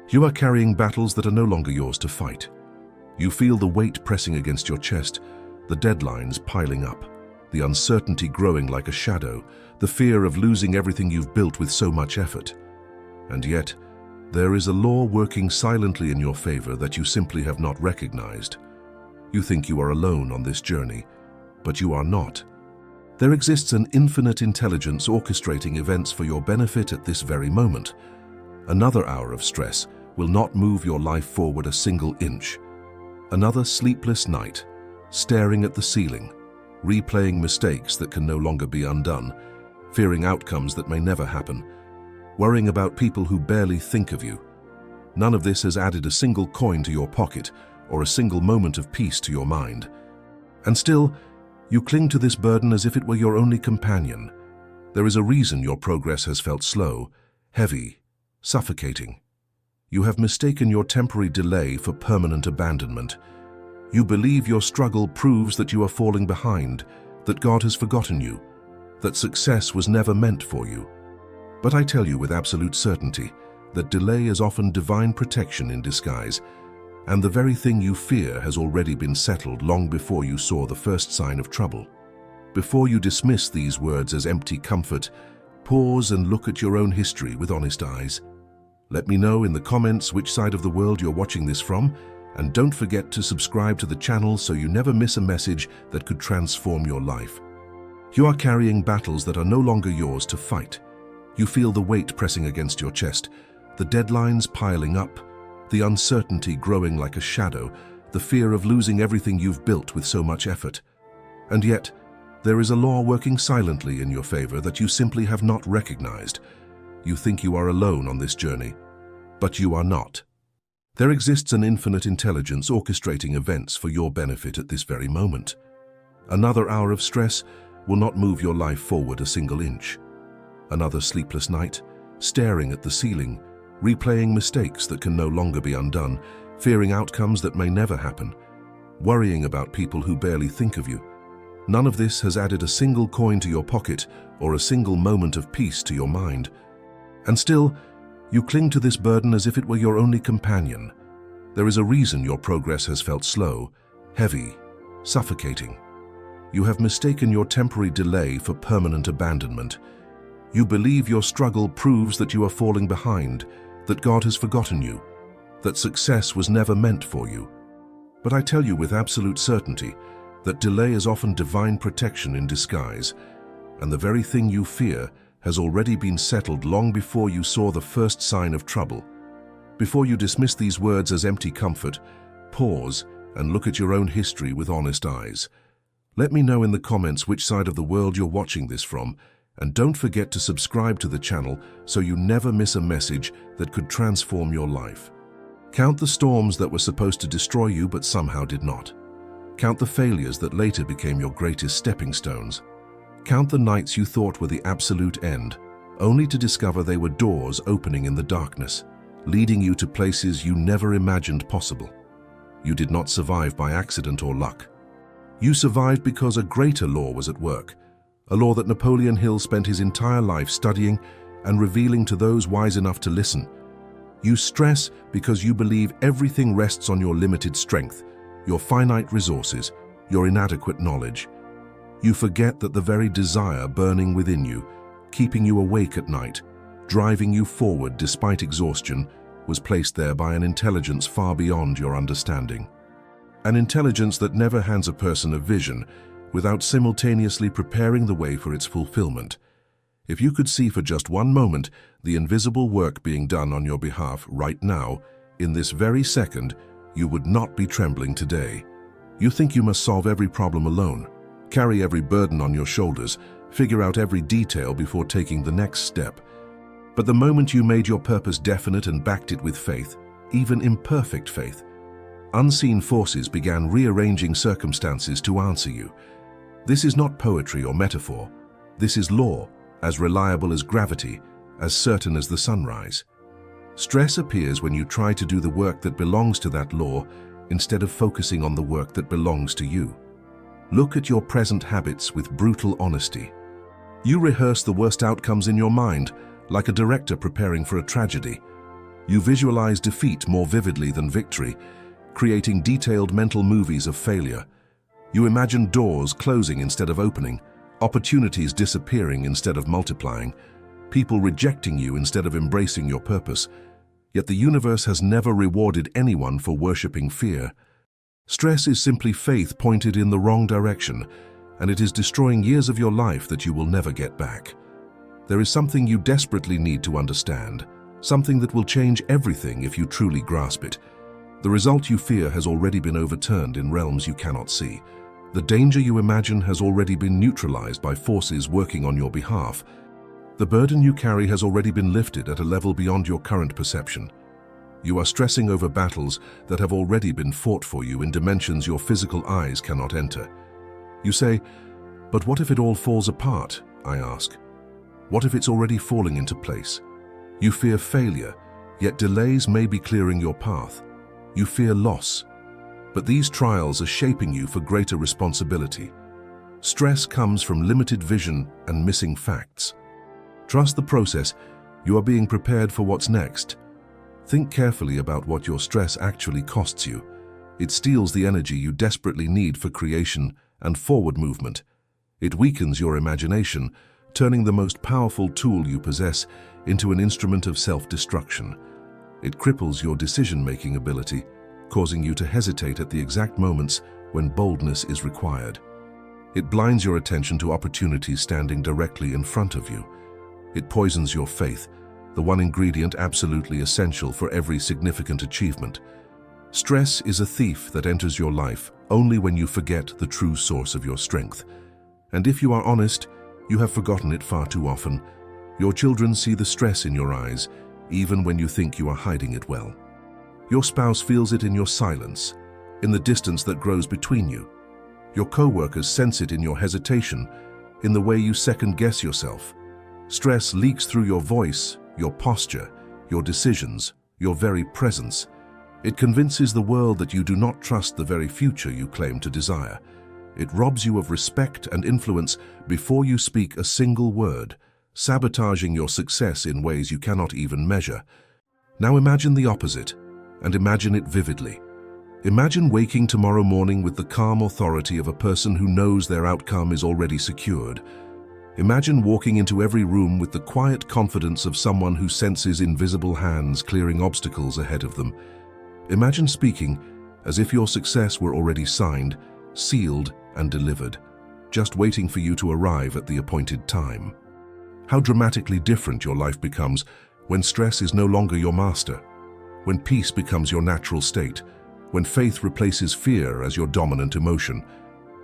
You are carrying battles that are no longer yours to fight. You feel the weight pressing against your chest, the deadlines piling up, the uncertainty growing like a shadow, the fear of losing everything you've built with so much effort. And yet, there is a law working silently in your favor that you simply have not recognized. You think you are alone on this journey, but you are not. There exists an infinite intelligence orchestrating events for your benefit at this very moment. Another hour of stress will not move your life forward a single inch. Another sleepless night, staring at the ceiling, replaying mistakes that can no longer be undone, fearing outcomes that may never happen, worrying about people who barely think of you. None of this has added a single coin to your pocket or a single moment of peace to your mind. And still, you cling to this burden as if it were your only companion. There is a reason your progress has felt slow, heavy, suffocating. You have mistaken your temporary delay for permanent abandonment. You believe your struggle proves that you are falling behind, that God has forgotten you, that success was never meant for you. But I tell you with absolute certainty that delay is often divine protection in disguise, and the very thing you fear has already been settled long before you saw the first sign of trouble. Before you dismiss these words as empty comfort, pause and look at your own history with honest eyes. Let me know in the comments which side of the world you're watching this from, and don't forget to subscribe to the channel so you never miss a message that could transform your life. You are carrying battles that are no longer yours to fight. You feel the weight pressing against your chest, the deadlines piling up, the uncertainty growing like a shadow, the fear of losing everything you've built with so much effort. And yet, there is a law working silently in your favor that you simply have not recognized. You think you are alone on this journey, but you are not. There exists an infinite intelligence orchestrating events for your benefit at this very moment. Another hour of stress will not move your life forward a single inch. Another sleepless night, staring at the ceiling, replaying mistakes that can no longer be undone, fearing outcomes that may never happen, worrying about people who barely think of you. None of this has added a single coin to your pocket or a single moment of peace to your mind. And still, you cling to this burden as if it were your only companion. There is a reason your progress has felt slow, heavy, suffocating. You have mistaken your temporary delay for permanent abandonment. You believe your struggle proves that you are falling behind, that God has forgotten you, that success was never meant for you. But I tell you with absolute certainty that delay is often divine protection in disguise, and the very thing you fear has already been settled long before you saw the first sign of trouble. Before you dismiss these words as empty comfort, pause and look at your own history with honest eyes. Let me know in the comments which side of the world you're watching this from, and don't forget to subscribe to the channel so you never miss a message that could transform your life. Count the storms that were supposed to destroy you but somehow did not. Count the failures that later became your greatest stepping stones. Count the nights you thought were the absolute end, only to discover they were doors opening in the darkness, leading you to places you never imagined possible. You did not survive by accident or luck. You survived because a greater law was at work, a law that Napoleon Hill spent his entire life studying and revealing to those wise enough to listen. You stress because you believe everything rests on your limited strength, your finite resources, your inadequate knowledge. You forget that the very desire burning within you, keeping you awake at night, driving you forward despite exhaustion, was placed there by an intelligence far beyond your understanding. An intelligence that never hands a person a vision without simultaneously preparing the way for its fulfillment. If you could see for just one moment the invisible work being done on your behalf right now, in this very second, you would not be trembling today. You think you must solve every problem alone, carry every burden on your shoulders, figure out every detail before taking the next step. But the moment you made your purpose definite and backed it with faith, even imperfect faith, unseen forces began rearranging circumstances to answer you. This is not poetry or metaphor. This is law, as reliable as gravity, as certain as the sunrise. Stress appears when you try to do the work that belongs to that law instead of focusing on the work that belongs to you. Look at your present habits with brutal honesty. You rehearse the worst outcomes in your mind, like a director preparing for a tragedy. You visualize defeat more vividly than victory, creating detailed mental movies of failure. You imagine doors closing instead of opening, opportunities disappearing instead of multiplying, people rejecting you instead of embracing your purpose. Yet the universe has never rewarded anyone for worshipping fear. Stress is simply faith pointed in the wrong direction, and it is destroying years of your life that you will never get back. There is something you desperately need to understand, something that will change everything if you truly grasp it. The result you fear has already been overturned in realms you cannot see. The danger you imagine has already been neutralized by forces working on your behalf. The burden you carry has already been lifted at a level beyond your current perception. You are stressing over battles that have already been fought for you in dimensions your physical eyes cannot enter. You say, "But what if it all falls apart?" I ask. What if it's already falling into place? You fear failure, yet delays may be clearing your path. You fear loss, but these trials are shaping you for greater responsibility. Stress comes from limited vision and missing facts. Trust the process. You are being prepared for what's next. Think carefully about what your stress actually costs you. It steals the energy you desperately need for creation and forward movement. It weakens your imagination, turning the most powerful tool you possess into an instrument of self-destruction. It cripples your decision-making ability, causing you to hesitate at the exact moments when boldness is required. It blinds your attention to opportunities standing directly in front of you. It poisons your faith, the one ingredient absolutely essential for every significant achievement. Stress is a thief that enters your life only when you forget the true source of your strength. And if you are honest, you have forgotten it far too often. Your children see the stress in your eyes, even when you think you are hiding it well. Your spouse feels it in your silence, in the distance that grows between you. Your co-workers sense it in your hesitation, in the way you second-guess yourself. Stress leaks through your voice, your posture, your decisions, your very presence. It convinces the world that you do not trust the very future you claim to desire. It robs you of respect and influence before you speak a single word, sabotaging your success in ways you cannot even measure. Now imagine the opposite, and imagine it vividly. Imagine waking tomorrow morning with the calm authority of a person who knows their outcome is already secured. Imagine walking into every room with the quiet confidence of someone who senses invisible hands clearing obstacles ahead of them. Imagine speaking as if your success were already signed, sealed, and delivered, just waiting for you to arrive at the appointed time. How dramatically different your life becomes when stress is no longer your master, when peace becomes your natural state, when faith replaces fear as your dominant emotion.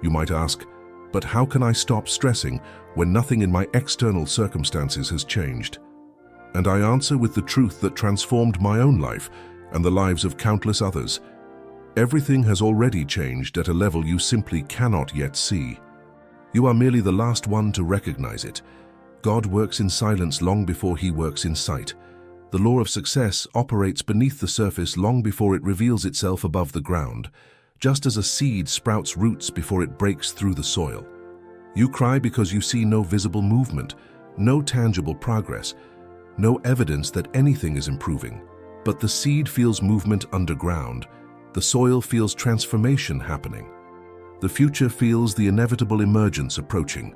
You might ask, but how can I stop stressing when nothing in my external circumstances has changed? And I answer with the truth that transformed my own life and the lives of countless others. Everything has already changed at a level you simply cannot yet see. You are merely the last one to recognize it. God works in silence long before he works in sight. The law of success operates beneath the surface long before it reveals itself above the ground, just as a seed sprouts roots before it breaks through the soil. You cry because you see no visible movement, no tangible progress, no evidence that anything is improving. But the seed feels movement underground. The soil feels transformation happening. The future feels the inevitable emergence approaching.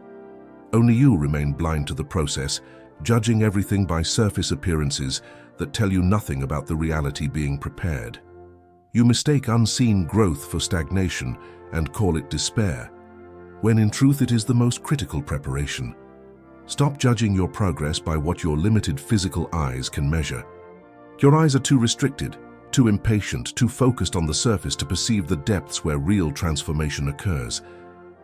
Only you remain blind to the process, judging everything by surface appearances that tell you nothing about the reality being prepared. You mistake unseen growth for stagnation and call it despair, when in truth it is the most critical preparation. Stop judging your progress by what your limited physical eyes can measure. Your eyes are too restricted, too impatient, too focused on the surface to perceive the depths where real transformation occurs.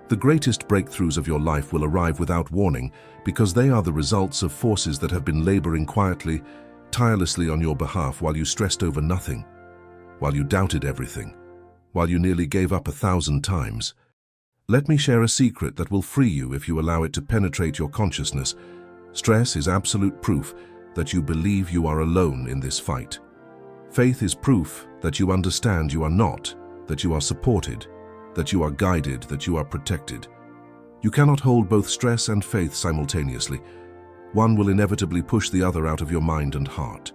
The greatest breakthroughs of your life will arrive without warning because they are the results of forces that have been laboring quietly, tirelessly on your behalf while you stressed over nothing, while you doubted everything, while you nearly gave up 1,000 times. Let me share a secret that will free you if you allow it to penetrate your consciousness. Stress is absolute proof that you believe you are alone in this fight. Faith is proof that you understand you are not, that you are supported, that you are guided, that you are protected. You cannot hold both stress and faith simultaneously. One will inevitably push the other out of your mind and heart.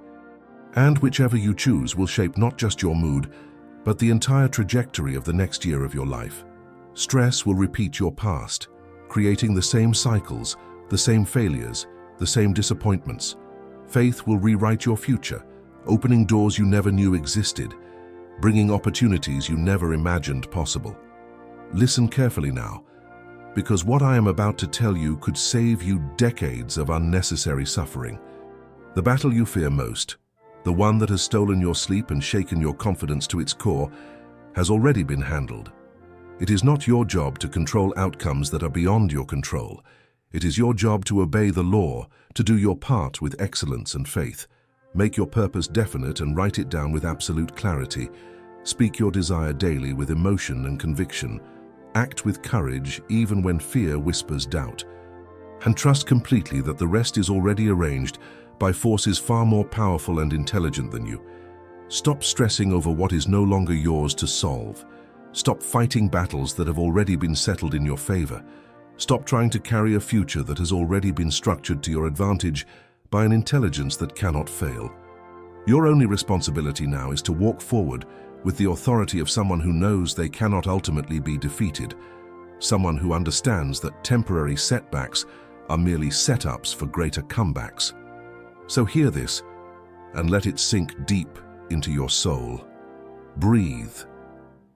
And whichever you choose will shape not just your mood, but the entire trajectory of the next year of your life. Stress will repeat your past, creating the same cycles, the same failures, the same disappointments. Faith will rewrite your future, opening doors you never knew existed, bringing opportunities you never imagined possible. Listen carefully now, because what I am about to tell you could save you decades of unnecessary suffering. The battle you fear most, the one that has stolen your sleep and shaken your confidence to its core, has already been handled. It is not your job to control outcomes that are beyond your control. It is your job to obey the law, to do your part with excellence and faith. Make your purpose definite and write it down with absolute clarity. Speak your desire daily with emotion and conviction. Act with courage even when fear whispers doubt. And trust completely that the rest is already arranged by forces far more powerful and intelligent than you. Stop stressing over what is no longer yours to solve. Stop fighting battles that have already been settled in your favor. Stop trying to carry a future that has already been structured to your advantage by an intelligence that cannot fail. Your only responsibility now is to walk forward with the authority of someone who knows they cannot ultimately be defeated, someone who understands that temporary setbacks are merely setups for greater comebacks. So hear this and let it sink deep into your soul. Breathe.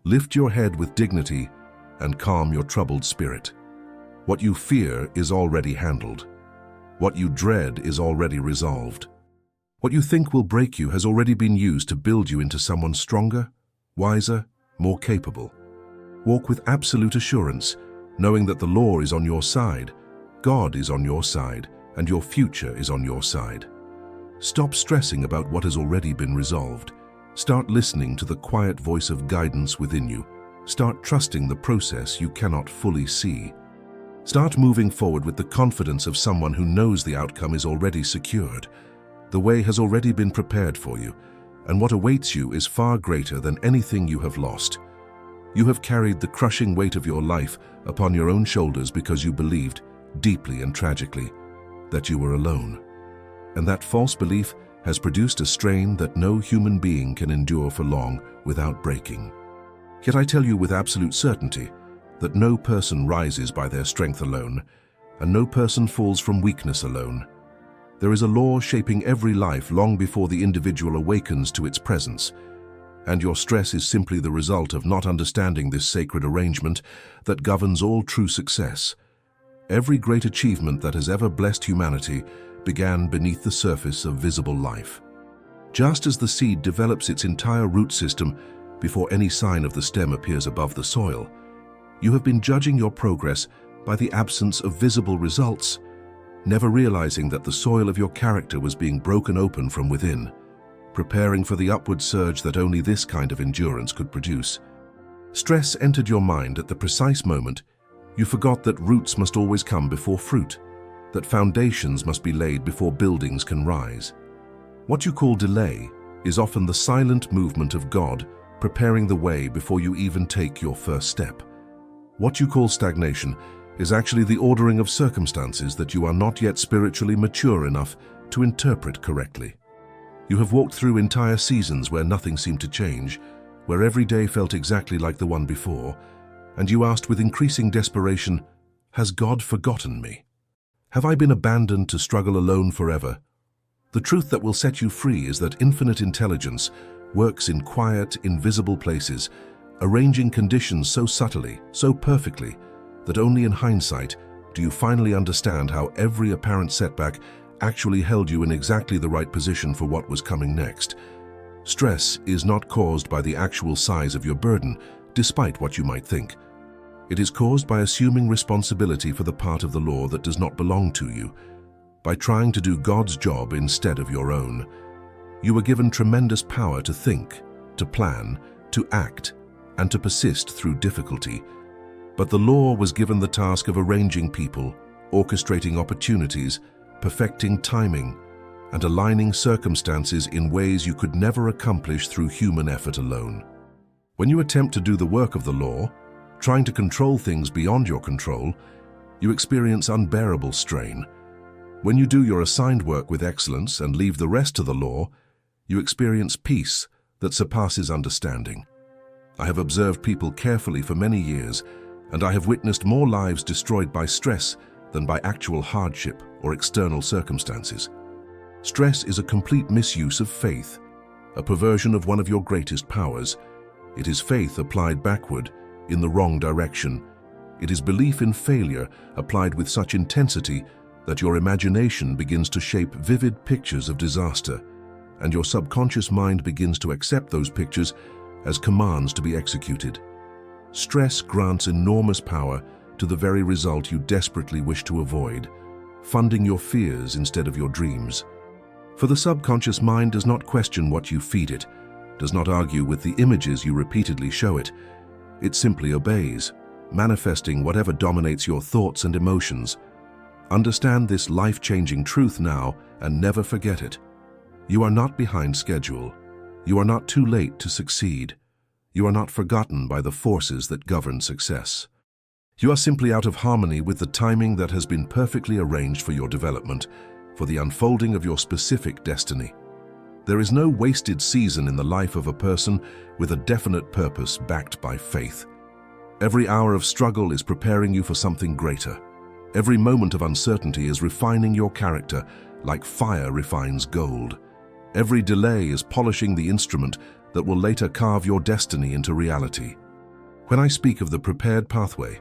Lift your head with dignity and calm your troubled spirit. What you fear is already handled. What you dread is already resolved. What you think will break you has already been used to build you into someone stronger, wiser, more capable. Walk with absolute assurance, knowing that the law is on your side, God is on your side, and your future is on your side. Stop stressing about what has already been resolved. Start listening to the quiet voice of guidance within you. Start trusting the process you cannot fully see. Start moving forward with the confidence of someone who knows the outcome is already secured. The way has already been prepared for you, and what awaits you is far greater than anything you have lost. You have carried the crushing weight of your life upon your own shoulders because you believed, deeply and tragically, that you were alone. And that false belief has produced a strain that no human being can endure for long without breaking. Yet I tell you with absolute certainty that no person rises by their strength alone, and no person falls from weakness alone. There is a law shaping every life long before the individual awakens to its presence, and your stress is simply the result of not understanding this sacred arrangement that governs all true success. Every great achievement that has ever blessed humanity began beneath the surface of visible life. Just as the seed develops its entire root system before any sign of the stem appears above the soil, you have been judging your progress by the absence of visible results, never realizing that the soil of your character was being broken open from within, preparing for the upward surge that only this kind of endurance could produce. Stress entered your mind at the precise moment you forgot that roots must always come before fruit, that foundations must be laid before buildings can rise. What you call delay is often the silent movement of God preparing the way before you even take your first step. What you call stagnation is actually the ordering of circumstances that you are not yet spiritually mature enough to interpret correctly. You have walked through entire seasons where nothing seemed to change, where every day felt exactly like the one before, and you asked with increasing desperation, "Has God forgotten me? Have I been abandoned to struggle alone forever?" The truth that will set you free is that infinite intelligence works in quiet, invisible places, arranging conditions so subtly, so perfectly, that only in hindsight do you finally understand how every apparent setback actually held you in exactly the right position for what was coming next. Stress is not caused by the actual size of your burden, despite what you might think. It is caused by assuming responsibility for the part of the law that does not belong to you, by trying to do God's job instead of your own. You were given tremendous power to think, to plan, to act, and to persist through difficulty. But the law was given the task of arranging people, orchestrating opportunities, perfecting timing, and aligning circumstances in ways you could never accomplish through human effort alone. When you attempt to do the work of the law, trying to control things beyond your control, you experience unbearable strain. When you do your assigned work with excellence and leave the rest to the law, you experience peace that surpasses understanding. I have observed people carefully for many years, and I have witnessed more lives destroyed by stress than by actual hardship or external circumstances. Stress is a complete misuse of faith, a perversion of one of your greatest powers. It is faith applied backward, in the wrong direction. It is belief in failure applied with such intensity that your imagination begins to shape vivid pictures of disaster, and your subconscious mind begins to accept those pictures as commands to be executed. Stress grants enormous power to the very result you desperately wish to avoid, funding your fears instead of your dreams. For the subconscious mind does not question what you feed it, does not argue with the images you repeatedly show it. It simply obeys, manifesting whatever dominates your thoughts and emotions. Understand this life-changing truth now and never forget it. You are not behind schedule. You are not too late to succeed. You are not forgotten by the forces that govern success. You are simply out of harmony with the timing that has been perfectly arranged for your development, for the unfolding of your specific destiny. There is no wasted season in the life of a person with a definite purpose backed by faith. Every hour of struggle is preparing you for something greater. Every moment of uncertainty is refining your character like fire refines gold. Every delay is polishing the instrument that will later carve your destiny into reality. When I speak of the prepared pathway,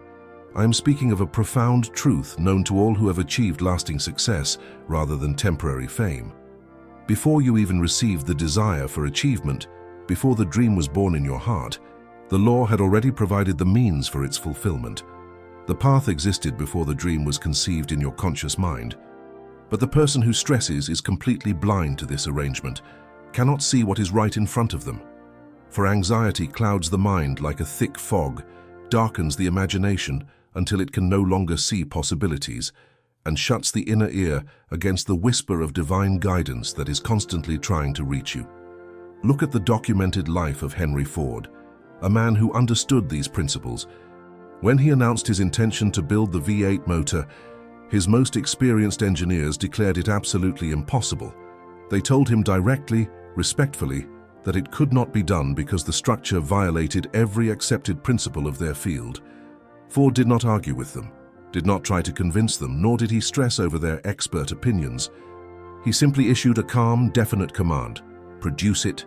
I am speaking of a profound truth known to all who have achieved lasting success rather than temporary fame. Before you even received the desire for achievement, before the dream was born in your heart, the law had already provided the means for its fulfillment. The path existed before the dream was conceived in your conscious mind. But the person who stresses is completely blind to this arrangement, cannot see what is right in front of them. For anxiety clouds the mind like a thick fog, darkens the imagination until it can no longer see possibilities, and shuts the inner ear against the whisper of divine guidance that is constantly trying to reach you. Look at the documented life of Henry Ford, a man who understood these principles. When he announced his intention to build the V8 motor, his most experienced engineers declared it absolutely impossible. They told him directly, respectfully, that it could not be done because the structure violated every accepted principle of their field. Ford did not argue with them, did not try to convince them, nor did he stress over their expert opinions. He simply issued a calm, definite command: produce it.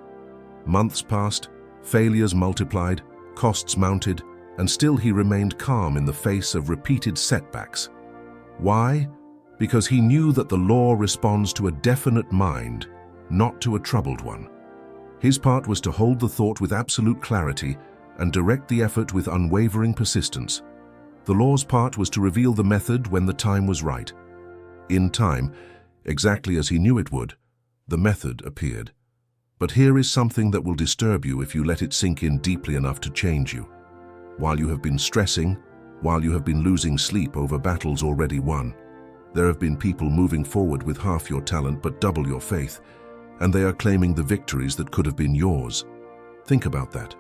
Months passed, failures multiplied, costs mounted, and still he remained calm in the face of repeated setbacks. Why? Because he knew that the law responds to a definite mind, not to a troubled one. His part was to hold the thought with absolute clarity and direct the effort with unwavering persistence. The law's part was to reveal the method when the time was right. In time, exactly as he knew it would, the method appeared. But here is something that will disturb you if you let it sink in deeply enough to change you. While you have been stressing, while you have been losing sleep over battles already won, there have been people moving forward with half your talent but double your faith, and they are claiming the victories that could have been yours. Think about that.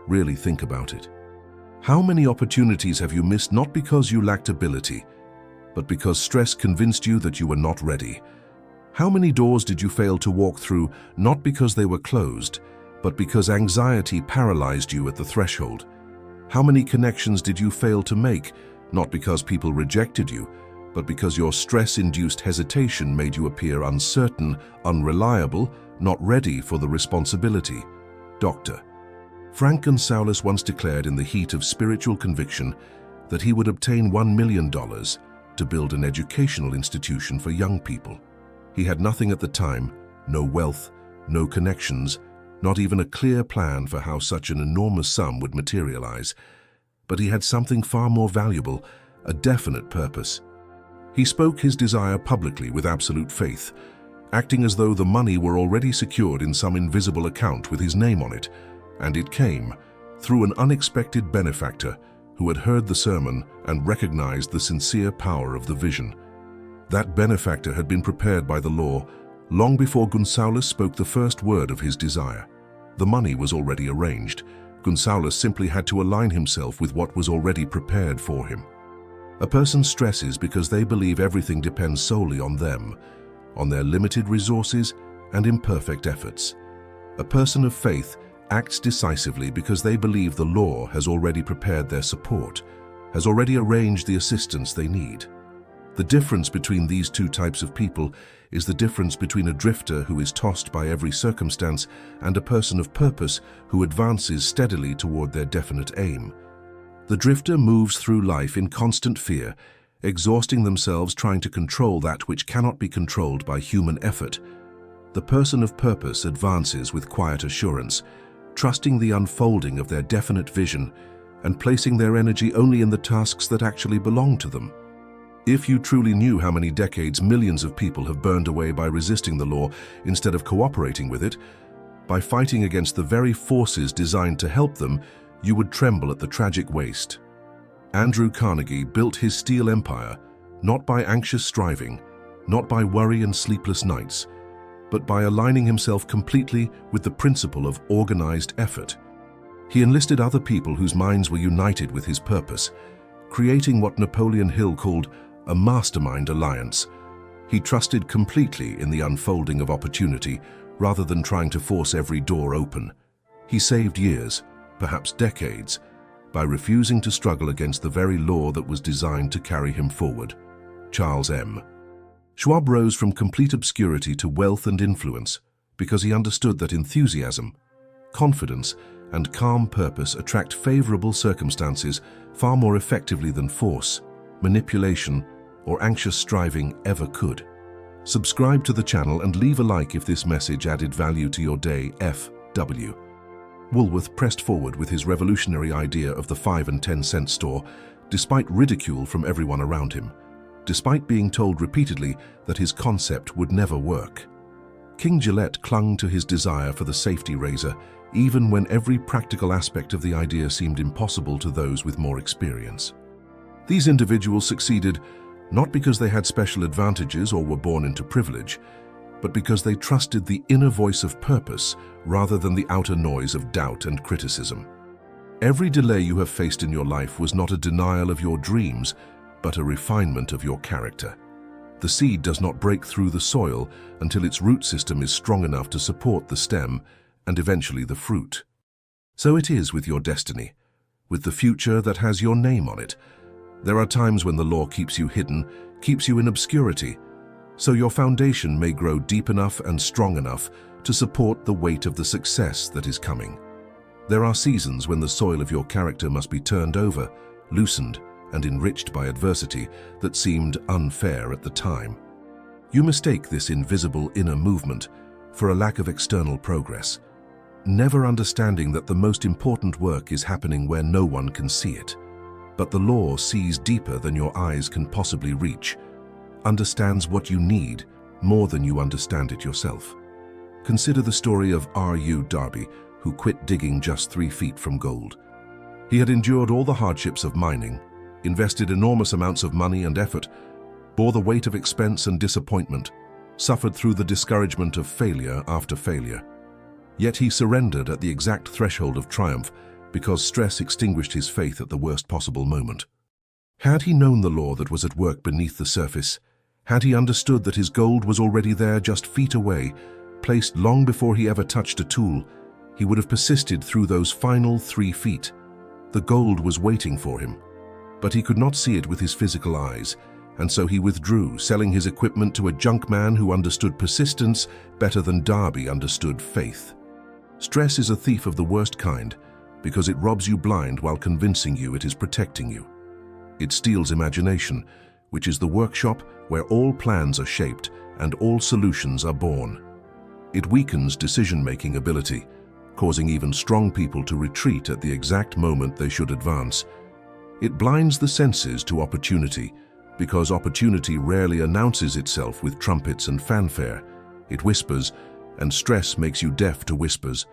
Really think about it. How many opportunities have you missed not because you lacked ability, but because stress convinced you that you were not ready? How many doors did you fail to walk through not because they were closed, but because anxiety paralyzed you at the threshold? How many connections did you fail to make, not because people rejected you, but because your stress-induced hesitation made you appear uncertain, unreliable, not ready for the responsibility? Dr. Frank Gonzalez once declared in the heat of spiritual conviction that he would obtain $1 million to build an educational institution for young people. He had nothing at the time, no wealth, no connections, not even a clear plan for how such an enormous sum would materialize. But he had something far more valuable, a definite purpose. He spoke his desire publicly with absolute faith, acting as though the money were already secured in some invisible account with his name on it, and it came through an unexpected benefactor who had heard the sermon and recognized the sincere power of the vision. That benefactor had been prepared by the law long before Gonzalez spoke the first word of his desire. The money was already arranged. Gonzalez simply had to align himself with what was already prepared for him. A person stresses because they believe everything depends solely on them, on their limited resources and imperfect efforts. A person of faith acts decisively because they believe the law has already prepared their support, has already arranged the assistance they need. The difference between these two types of people is the difference between a drifter who is tossed by every circumstance and a person of purpose who advances steadily toward their definite aim. The drifter moves through life in constant fear, exhausting themselves trying to control that which cannot be controlled by human effort. The person of purpose advances with quiet assurance, trusting the unfolding of their definite vision and placing their energy only in the tasks that actually belong to them. If you truly knew how many decades millions of people have burned away by resisting the law instead of cooperating with it, by fighting against the very forces designed to help them, you would tremble at the tragic waste. Andrew Carnegie built his steel empire not by anxious striving, not by worry and sleepless nights, but by aligning himself completely with the principle of organized effort. He enlisted other people whose minds were united with his purpose, creating what Napoleon Hill called a mastermind alliance. He trusted completely in the unfolding of opportunity rather than trying to force every door open. He saved years, perhaps decades, by refusing to struggle against the very law that was designed to carry him forward. Charles M. Schwab rose from complete obscurity to wealth and influence because he understood that enthusiasm, confidence, and calm purpose attract favorable circumstances far more effectively than force, manipulation, or anxious striving ever could. Subscribe to the channel and leave a like if this message added value to your day. F.W. Woolworth pressed forward with his revolutionary idea of the 5 and 10 cent store, despite ridicule from everyone around him, despite being told repeatedly that his concept would never work. King Gillette clung to his desire for the safety razor, even when every practical aspect of the idea seemed impossible to those with more experience. These individuals succeeded not because they had special advantages or were born into privilege, but because they trusted the inner voice of purpose rather than the outer noise of doubt and criticism. Every delay you have faced in your life was not a denial of your dreams, but a refinement of your character. The seed does not break through the soil until its root system is strong enough to support the stem and eventually the fruit. So it is with your destiny, with the future that has your name on it. There are times when the law keeps you hidden, keeps you in obscurity, so your foundation may grow deep enough and strong enough to support the weight of the success that is coming. There are seasons when the soil of your character must be turned over, loosened, and enriched by adversity that seemed unfair at the time. You mistake this invisible inner movement for a lack of external progress, never understanding that the most important work is happening where no one can see it. But the law sees deeper than your eyes can possibly reach, understands what you need more than you understand it yourself. Consider the story of R.U. Darby, who quit digging just 3 feet from gold. He had endured all the hardships of mining, invested enormous amounts of money and effort, bore the weight of expense and disappointment, suffered through the discouragement of failure after failure. Yet he surrendered at the exact threshold of triumph because stress extinguished his faith at the worst possible moment. Had he known the law that was at work beneath the surface, had he understood that his gold was already there just feet away, placed long before he ever touched a tool, he would have persisted through those final 3 feet. The gold was waiting for him, but he could not see it with his physical eyes, and so he withdrew, selling his equipment to a junk man who understood persistence better than Darby understood faith. Stress is a thief of the worst kind, because it robs you blind while convincing you it is protecting you. It steals imagination, which is the workshop where all plans are shaped and all solutions are born. It weakens decision-making ability, causing even strong people to retreat at the exact moment they should advance. It blinds the senses to opportunity, because opportunity rarely announces itself with trumpets and fanfare. It whispers, and stress makes you deaf to whispers.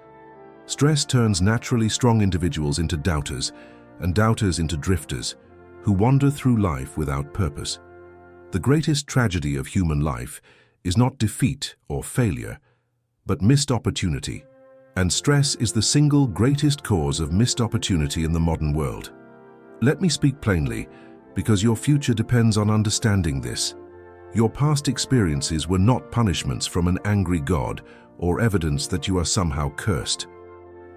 Stress turns naturally strong individuals into doubters, and doubters into drifters, who wander through life without purpose. The greatest tragedy of human life is not defeat or failure, but missed opportunity, and stress is the single greatest cause of missed opportunity in the modern world. Let me speak plainly, because your future depends on understanding this. Your past experiences were not punishments from an angry God or evidence that you are somehow cursed.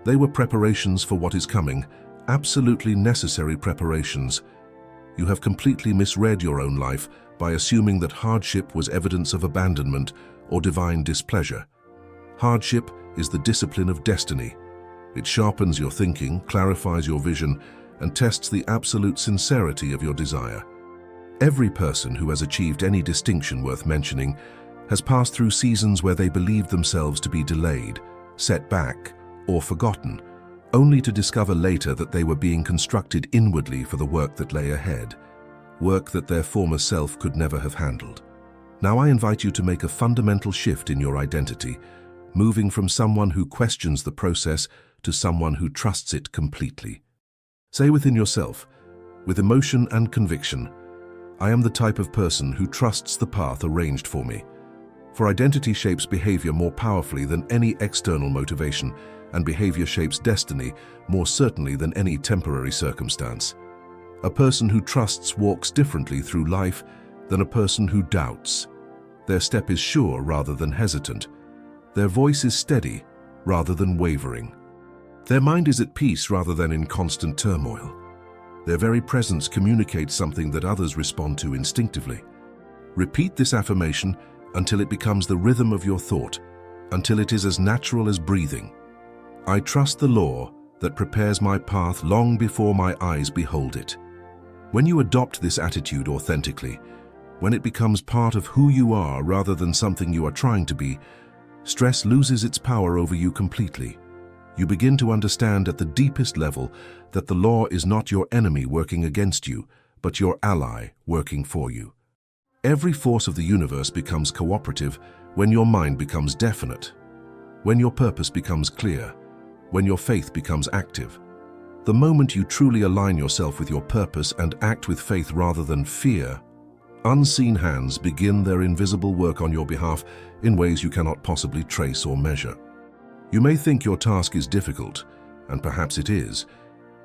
They were preparations for what is coming, absolutely necessary preparations. You have completely misread your own life by assuming that hardship was evidence of abandonment or divine displeasure. Hardship is the discipline of destiny. It sharpens your thinking, clarifies your vision, and tests the absolute sincerity of your desire. Every person who has achieved any distinction worth mentioning has passed through seasons where they believed themselves to be delayed, set back, or forgotten, only to discover later that they were being constructed inwardly for the work that lay ahead, work that their former self could never have handled. Now I invite you to make a fundamental shift in your identity, moving from someone who questions the process to someone who trusts it completely. Say within yourself, with emotion and conviction, I am the type of person who trusts the path arranged for me. For identity shapes behavior more powerfully than any external motivation, and behavior shapes destiny more certainly than any temporary circumstance. A person who trusts walks differently through life than a person who doubts. Their step is sure rather than hesitant. Their voice is steady rather than wavering. Their mind is at peace rather than in constant turmoil. Their very presence communicates something that others respond to instinctively. Repeat this affirmation until it becomes the rhythm of your thought, until it is as natural as breathing. I trust the law that prepares my path long before my eyes behold it. When you adopt this attitude authentically, when it becomes part of who you are rather than something you are trying to be, stress loses its power over you completely. You begin to understand at the deepest level that the law is not your enemy working against you, but your ally working for you. Every force of the universe becomes cooperative when your mind becomes definite, when your purpose becomes clear, when your faith becomes active. The moment you truly align yourself with your purpose and act with faith rather than fear, unseen hands begin their invisible work on your behalf in ways you cannot possibly trace or measure. You may think your task is difficult, and perhaps it is,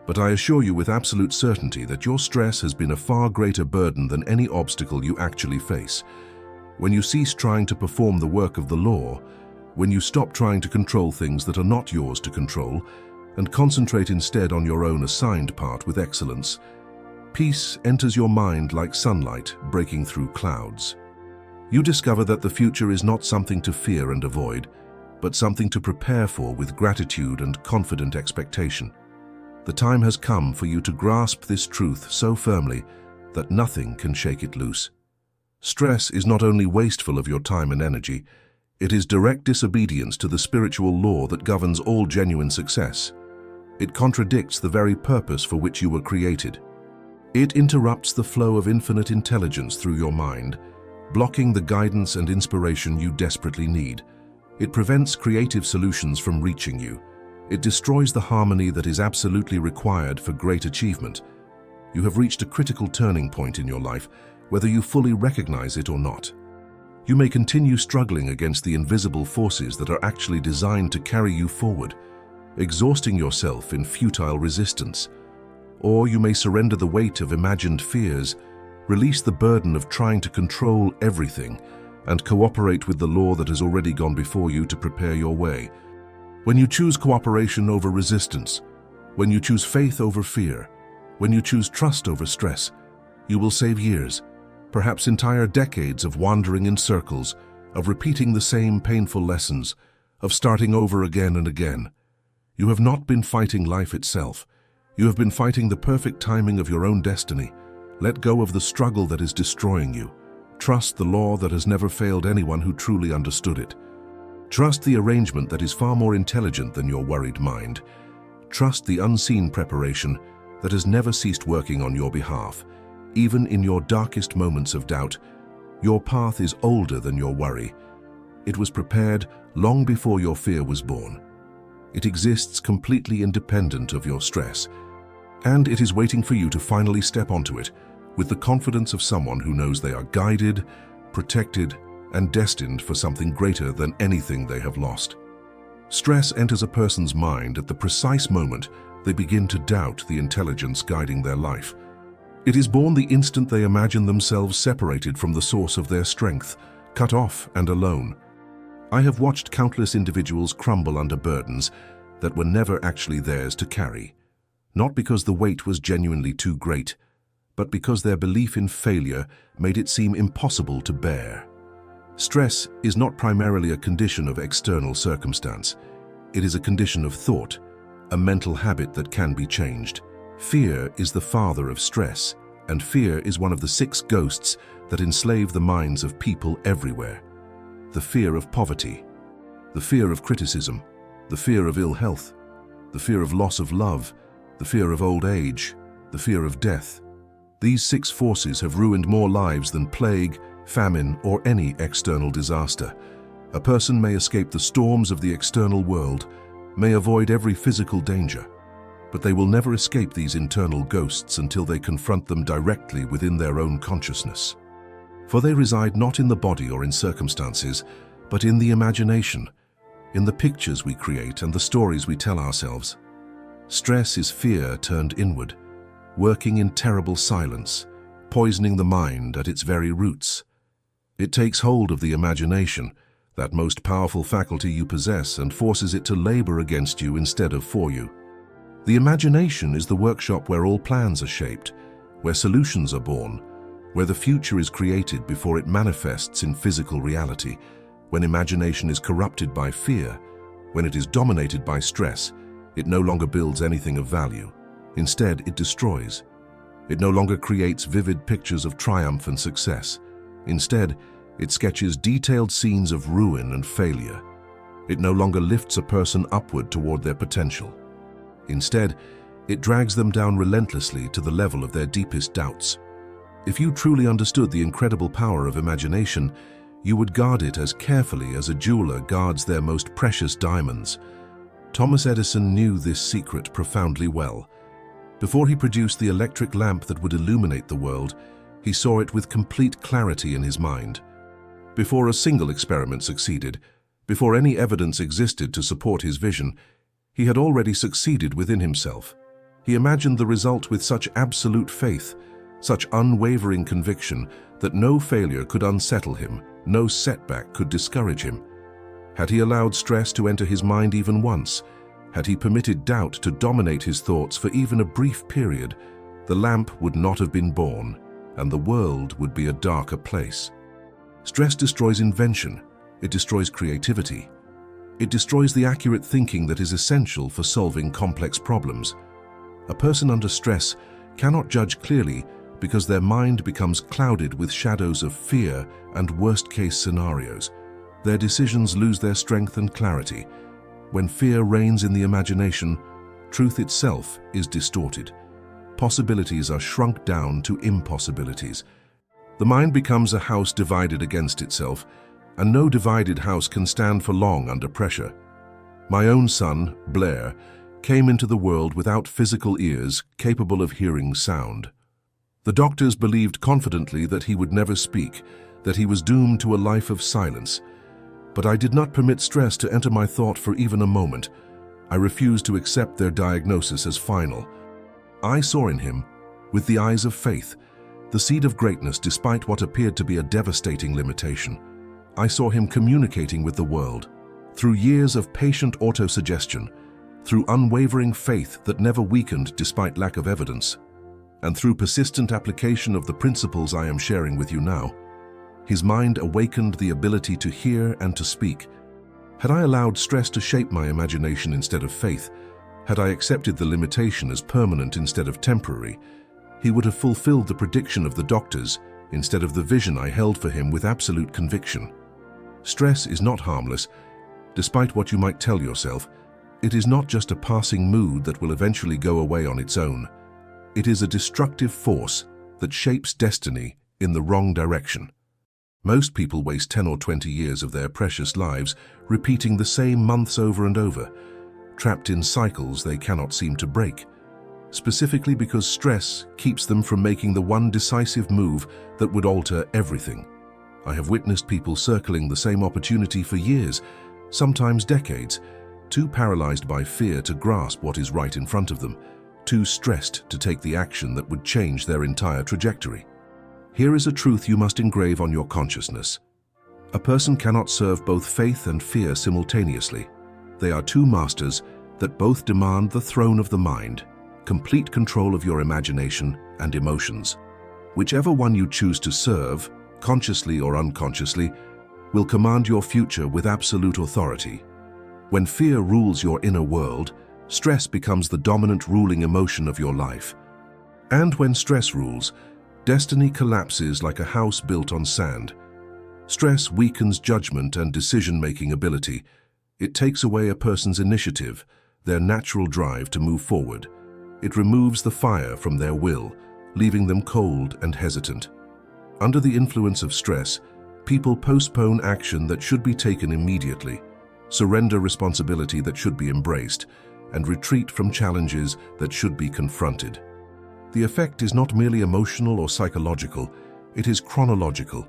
but I assure you with absolute certainty that your stress has been a far greater burden than any obstacle you actually face. When you cease trying to perform the work of the law, when you stop trying to control things that are not yours to control, and concentrate instead on your own assigned part with excellence, peace enters your mind like sunlight breaking through clouds. You discover that the future is not something to fear and avoid, but something to prepare for with gratitude and confident expectation. The time has come for you to grasp this truth so firmly that nothing can shake it loose. Stress is not only wasteful of your time and energy, it is direct disobedience to the spiritual law that governs all genuine success. It contradicts the very purpose for which you were created. It interrupts the flow of infinite intelligence through your mind, blocking the guidance and inspiration you desperately need. It prevents creative solutions from reaching you. It destroys the harmony that is absolutely required for great achievement. You have reached a critical turning point in your life, whether you fully recognize it or not. You may continue struggling against the invisible forces that are actually designed to carry you forward, exhausting yourself in futile resistance. Or you may surrender the weight of imagined fears, release the burden of trying to control everything, and cooperate with the law that has already gone before you to prepare your way. When you choose cooperation over resistance, when you choose faith over fear, when you choose trust over stress, you will save years, perhaps entire decades of wandering in circles, of repeating the same painful lessons, of starting over again and again. You have not been fighting life itself. You have been fighting the perfect timing of your own destiny. Let go of the struggle that is destroying you. Trust the law that has never failed anyone who truly understood it. Trust the arrangement that is far more intelligent than your worried mind. Trust the unseen preparation that has never ceased working on your behalf. Even in your darkest moments of doubt, your path is older than your worry. It was prepared long before your fear was born. It exists completely independent of your stress, and it is waiting for you to finally step onto it with the confidence of someone who knows they are guided, protected, and destined for something greater than anything they have lost. Stress enters a person's mind at the precise moment they begin to doubt the intelligence guiding their life. It is born the instant they imagine themselves separated from the source of their strength, cut off and alone. I have watched countless individuals crumble under burdens that were never actually theirs to carry, not because the weight was genuinely too great, but because their belief in failure made it seem impossible to bear. Stress is not primarily a condition of external circumstance. It is a condition of thought, a mental habit that can be changed. Fear is the father of stress, and fear is one of the 6 ghosts that enslave the minds of people everywhere. The fear of poverty, the fear of criticism, the fear of ill health, the fear of loss of love, the fear of old age, the fear of death. These 6 forces have ruined more lives than plague, famine, or any external disaster. A person may escape the storms of the external world, may avoid every physical danger, but they will never escape these internal ghosts until they confront them directly within their own consciousness. For they reside not in the body or in circumstances, but in the imagination, in the pictures we create and the stories we tell ourselves. Stress is fear turned inward, working in terrible silence, poisoning the mind at its very roots. It takes hold of the imagination, that most powerful faculty you possess, and forces it to labor against you instead of for you. The imagination is the workshop where all plans are shaped, where solutions are born, where the future is created before it manifests in physical reality. When imagination is corrupted by fear, when it is dominated by stress, it no longer builds anything of value. Instead, it destroys. It no longer creates vivid pictures of triumph and success. Instead, it sketches detailed scenes of ruin and failure. It no longer lifts a person upward toward their potential. Instead, it drags them down relentlessly to the level of their deepest doubts. If you truly understood the incredible power of imagination, you would guard it as carefully as a jeweler guards their most precious diamonds. Thomas Edison knew this secret profoundly well. Before he produced the electric lamp that would illuminate the world, he saw it with complete clarity in his mind. Before a single experiment succeeded, before any evidence existed to support his vision, he had already succeeded within himself. He imagined the result with such absolute faith, such unwavering conviction, that no failure could unsettle him, no setback could discourage him. Had he allowed stress to enter his mind even once, had he permitted doubt to dominate his thoughts for even a brief period, the lamp would not have been born, and the world would be a darker place. Stress destroys invention. It destroys creativity. It destroys the accurate thinking that is essential for solving complex problems. A person under stress cannot judge clearly because their mind becomes clouded with shadows of fear and worst-case scenarios. Their decisions lose their strength and clarity. When fear reigns in the imagination, truth itself is distorted. Possibilities are shrunk down to impossibilities. The mind becomes a house divided against itself, and no divided house can stand for long under pressure. My own son, Blair, came into the world without physical ears capable of hearing sound. The doctors believed confidently that he would never speak, that he was doomed to a life of silence. But I did not permit stress to enter my thought for even a moment. I refused to accept their diagnosis as final. I saw in him, with the eyes of faith, the seed of greatness despite what appeared to be a devastating limitation. I saw him communicating with the world, through years of patient autosuggestion, through unwavering faith that never weakened despite lack of evidence, and through persistent application of the principles I am sharing with you now. His mind awakened the ability to hear and to speak. Had I allowed stress to shape my imagination instead of faith, had I accepted the limitation as permanent instead of temporary, he would have fulfilled the prediction of the doctors instead of the vision I held for him with absolute conviction. Stress is not harmless. Despite what you might tell yourself, it is not just a passing mood that will eventually go away on its own. It is a destructive force that shapes destiny in the wrong direction. Most people waste 10 or 20 years of their precious lives repeating the same months over and over, trapped in cycles they cannot seem to break, specifically because stress keeps them from making the one decisive move that would alter everything. I have witnessed people circling the same opportunity for years, sometimes decades, too paralyzed by fear to grasp what is right in front of them, too stressed to take the action that would change their entire trajectory. Here is a truth you must engrave on your consciousness. A person cannot serve both faith and fear simultaneously. They are two masters that both demand the throne of the mind, complete control of your imagination and emotions. Whichever one you choose to serve, consciously or unconsciously, will command your future with absolute authority. When fear rules your inner world, stress becomes the dominant ruling emotion of your life. And when stress rules, destiny collapses like a house built on sand. Stress weakens judgment and decision-making ability. It takes away a person's initiative, their natural drive to move forward. It removes the fire from their will, leaving them cold and hesitant. Under the influence of stress, people postpone action that should be taken immediately, surrender responsibility that should be embraced, and retreat from challenges that should be confronted. The effect is not merely emotional or psychological, it is chronological.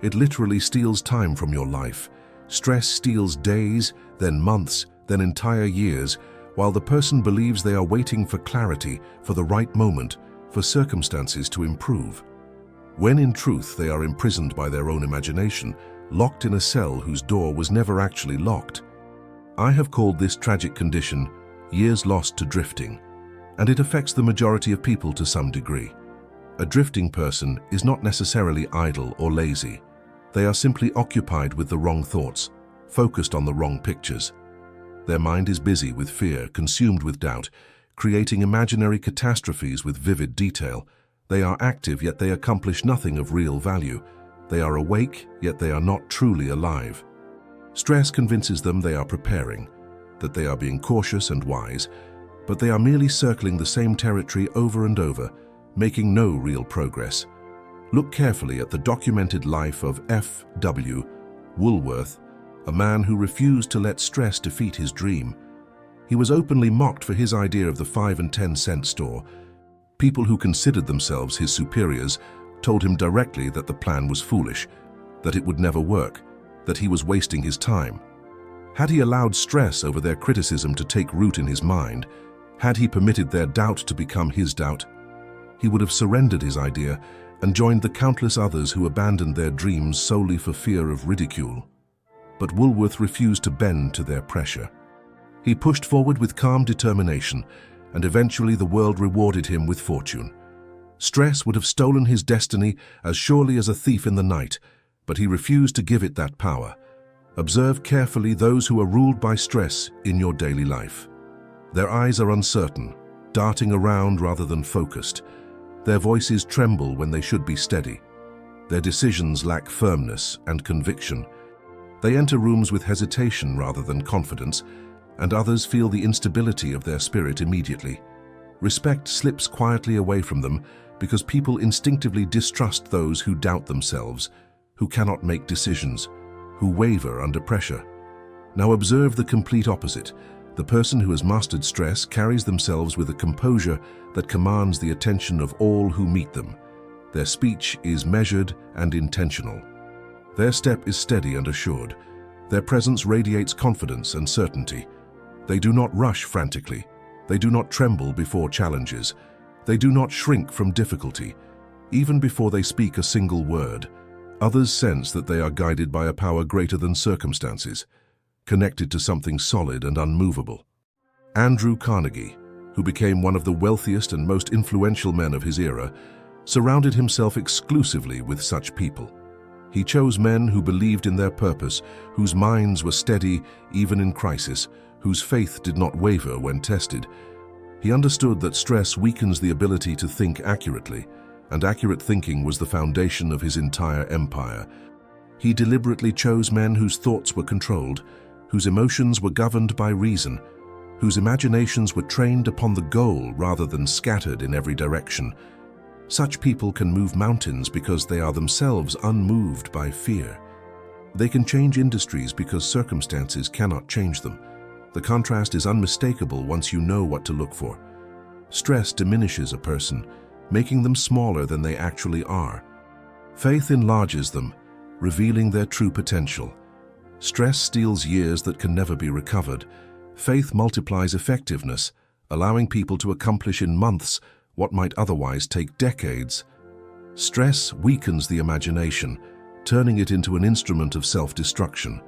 It literally steals time from your life. Stress steals days, then months, then entire years, while the person believes they are waiting for clarity, for the right moment, for circumstances to improve. When in truth they are imprisoned by their own imagination, locked in a cell whose door was never actually locked. I have called this tragic condition years lost to drifting, and it affects the majority of people to some degree. A drifting person is not necessarily idle or lazy. They are simply occupied with the wrong thoughts, focused on the wrong pictures. Their mind is busy with fear, consumed with doubt, creating imaginary catastrophes with vivid detail. They are active, yet they accomplish nothing of real value. They are awake, yet they are not truly alive. Stress convinces them they are preparing, that they are being cautious and wise, but they are merely circling the same territory over and over, making no real progress. Look carefully at the documented life of F.W. Woolworth, a man who refused to let stress defeat his dream. He was openly mocked for his idea of the 5 and 10 cent store. People who considered themselves his superiors told him directly that the plan was foolish, that it would never work, that he was wasting his time. Had he allowed stress over their criticism to take root in his mind, had he permitted their doubt to become his doubt, he would have surrendered his idea and joined the countless others who abandoned their dreams solely for fear of ridicule. But Woolworth refused to bend to their pressure. He pushed forward with calm determination, and eventually the world rewarded him with fortune. Stress would have stolen his destiny as surely as a thief in the night, but he refused to give it that power. Observe carefully those who are ruled by stress in your daily life. Their eyes are uncertain, darting around rather than focused. Their voices tremble when they should be steady. Their decisions lack firmness and conviction. They enter rooms with hesitation rather than confidence, and others feel the instability of their spirit immediately. Respect slips quietly away from them because people instinctively distrust those who doubt themselves, who cannot make decisions, who waver under pressure. Now observe the complete opposite. The person who has mastered stress carries themselves with a composure that commands the attention of all who meet them. Their speech is measured and intentional. Their step is steady and assured. Their presence radiates confidence and certainty. They do not rush frantically. They do not tremble before challenges. They do not shrink from difficulty, even before they speak a single word. Others sense that they are guided by a power greater than circumstances, connected to something solid and unmovable. Andrew Carnegie, who became one of the wealthiest and most influential men of his era, surrounded himself exclusively with such people. He chose men who believed in their purpose, whose minds were steady even in crisis, whose faith did not waver when tested. He understood that stress weakens the ability to think accurately, and accurate thinking was the foundation of his entire empire. He deliberately chose men whose thoughts were controlled, whose emotions were governed by reason, whose imaginations were trained upon the goal rather than scattered in every direction. Such people can move mountains because they are themselves unmoved by fear. They can change industries because circumstances cannot change them. The contrast is unmistakable once you know what to look for. Stress diminishes a person, making them smaller than they actually are. Faith enlarges them, revealing their true potential. Stress steals years that can never be recovered. Faith multiplies effectiveness, allowing people to accomplish in months what might otherwise take decades. Stress weakens the imagination, turning it into an instrument of self-destruction.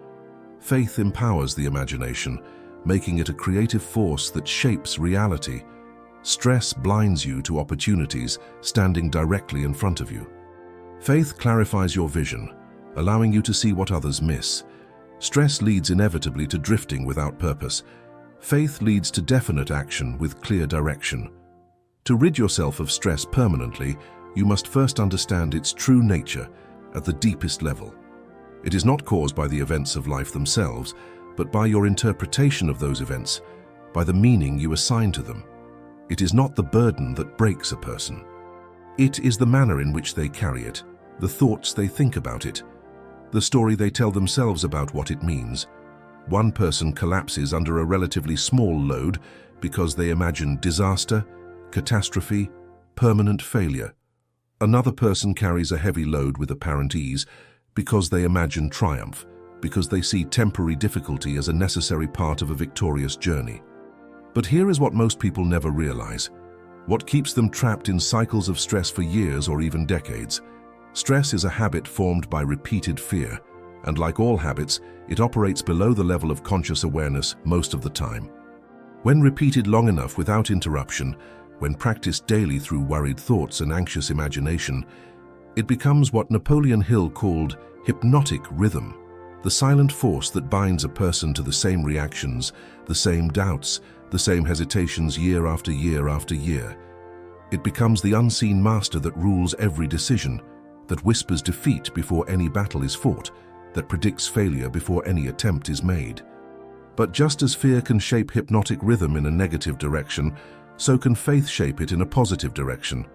Faith empowers the imagination, making it a creative force that shapes reality. Stress blinds you to opportunities standing directly in front of you. Faith clarifies your vision, allowing you to see what others miss. Stress leads inevitably to drifting without purpose. Faith leads to definite action with clear direction. To rid yourself of stress permanently, you must first understand its true nature at the deepest level. It is not caused by the events of life themselves, but by your interpretation of those events, by the meaning you assign to them. It is not the burden that breaks a person. It is the manner in which they carry it, the thoughts they think about it, the story they tell themselves about what it means. One person collapses under a relatively small load because they imagine disaster, catastrophe, permanent failure. Another person carries a heavy load with apparent ease because they imagine triumph, because they see temporary difficulty as a necessary part of a victorious journey. But here is what most people never realize: what keeps them trapped in cycles of stress for years or even decades. Stress is a habit formed by repeated fear, and like all habits, it operates below the level of conscious awareness most of the time. When repeated long enough without interruption, when practiced daily through worried thoughts and anxious imagination, it becomes what Napoleon Hill called hypnotic rhythm, the silent force that binds a person to the same reactions, the same doubts, the same hesitations year after year after year. It becomes the unseen master that rules every decision, that whispers defeat before any battle is fought, that predicts failure before any attempt is made. But just as fear can shape hypnotic rhythm in a negative direction, so can faith shape it in a positive direction.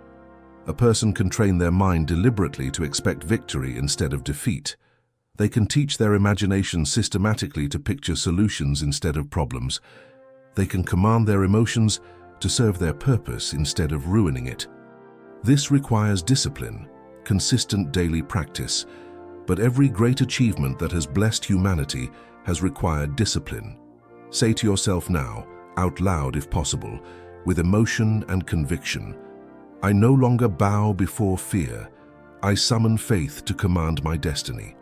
A person can train their mind deliberately to expect victory instead of defeat. They can teach their imagination systematically to picture solutions instead of problems. They can command their emotions to serve their purpose instead of ruining it. This requires discipline, consistent daily practice, but every great achievement that has blessed humanity has required discipline. Say to yourself now, out loud if possible, with emotion and conviction, I no longer bow before fear. I summon faith to command my destiny.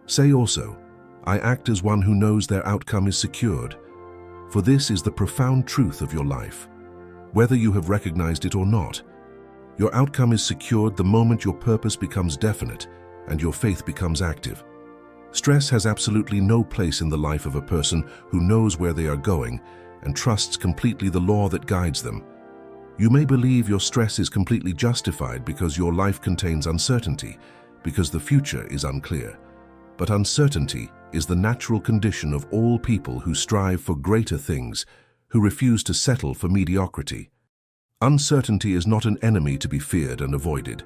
Say also, I act as one who knows their outcome is secured. For this is the profound truth of your life. Whether you have recognized it or not, your outcome is secured the moment your purpose becomes definite and your faith becomes active. Stress has absolutely no place in the life of a person who knows where they are going and trusts completely the law that guides them. You may believe your stress is completely justified because your life contains uncertainty, because the future is unclear. But uncertainty is the natural condition of all people who strive for greater things, who refuse to settle for mediocrity. Uncertainty is not an enemy to be feared and avoided.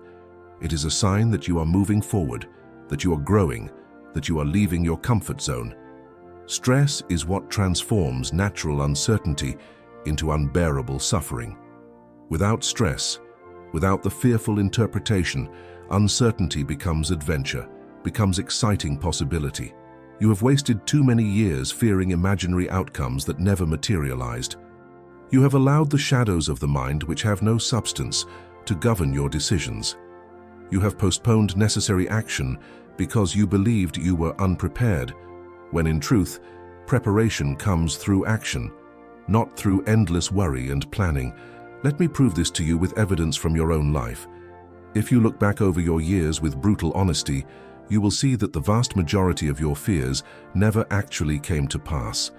It is a sign that you are moving forward, that you are growing, that you are leaving your comfort zone. Stress is what transforms natural uncertainty into unbearable suffering. Without stress, without the fearful interpretation, uncertainty becomes adventure, becomes exciting possibility. You have wasted too many years fearing imaginary outcomes that never materialized. You have allowed the shadows of the mind, which have no substance, to govern your decisions. You have postponed necessary action because you believed you were unprepared, when in truth, preparation comes through action, not through endless worry and planning. Let me prove this to you with evidence from your own life. If you look back over your years with brutal honesty, you will see that the vast majority of your fears never actually came to pass.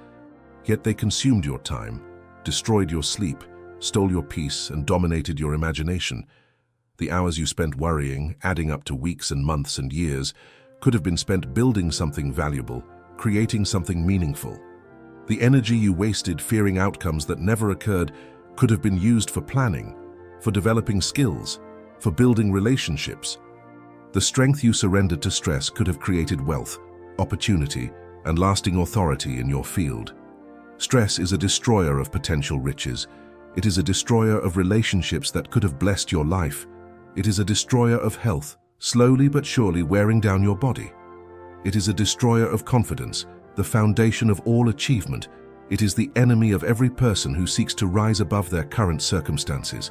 Yet they consumed your time, destroyed your sleep, stole your peace, and dominated your imagination. The hours you spent worrying, adding up to weeks and months and years, could have been spent building something valuable, creating something meaningful. The energy you wasted fearing outcomes that never occurred could have been used for planning, for developing skills, for building relationships. The strength you surrendered to stress could have created wealth, opportunity, and lasting authority in your field. Stress is a destroyer of potential riches. It is a destroyer of relationships that could have blessed your life. It is a destroyer of health, slowly but surely wearing down your body. It is a destroyer of confidence, the foundation of all achievement. It is the enemy of every person who seeks to rise above their current circumstances.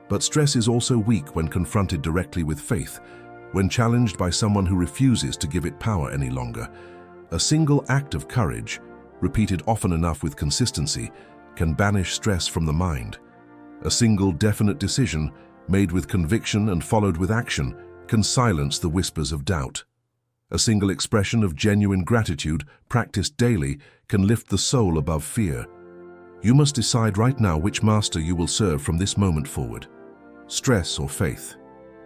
But stress is also weak when confronted directly with faith, When challenged by someone who refuses to give it power any longer, a single act of courage, repeated often enough with consistency, can banish stress from the mind. A single definite decision, made with conviction and followed with action, can silence the whispers of doubt. A single expression of genuine gratitude, practiced daily, can lift the soul above fear. You must decide right now which master you will serve from this moment forward. Stress or faith,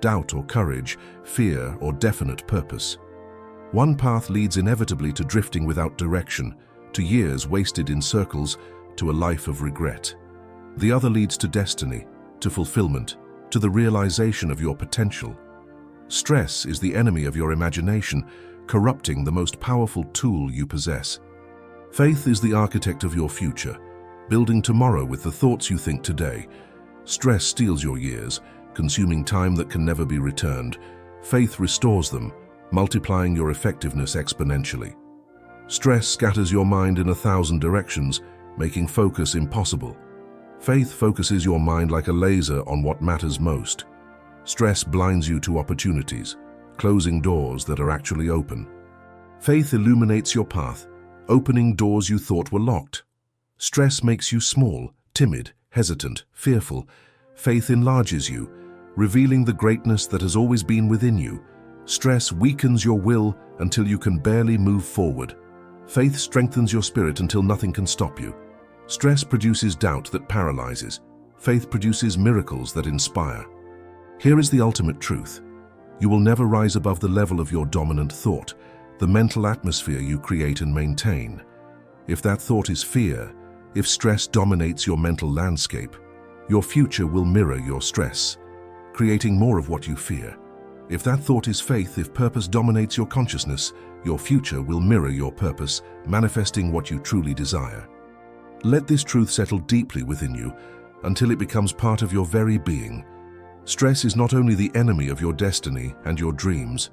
doubt or courage, fear or definite purpose. One path leads inevitably to drifting without direction, to years wasted in circles, to a life of regret. The other leads to destiny, to fulfillment, to the realization of your potential. Stress is the enemy of your imagination, corrupting the most powerful tool you possess. Faith is the architect of your future, building tomorrow with the thoughts you think today. Stress steals your years, consuming time that can never be returned. Faith restores them, multiplying your effectiveness exponentially. Stress scatters your mind in 1,000 directions, making focus impossible. Faith focuses your mind like a laser on what matters most. Stress blinds you to opportunities, closing doors that are actually open. Faith illuminates your path, opening doors you thought were locked. Stress makes you small, timid, hesitant, fearful. Faith enlarges you, revealing the greatness that has always been within you. Stress weakens your will until you can barely move forward. Faith strengthens your spirit until nothing can stop you. Stress produces doubt that paralyzes. Faith produces miracles that inspire. Here is the ultimate truth. You will never rise above the level of your dominant thought, the mental atmosphere you create and maintain. If that thought is fear, if stress dominates your mental landscape, your future will mirror your stress, creating more of what you fear. If that thought is faith, if purpose dominates your consciousness, your future will mirror your purpose, manifesting what you truly desire. Let this truth settle deeply within you until it becomes part of your very being. Stress is not only the enemy of your destiny and your dreams,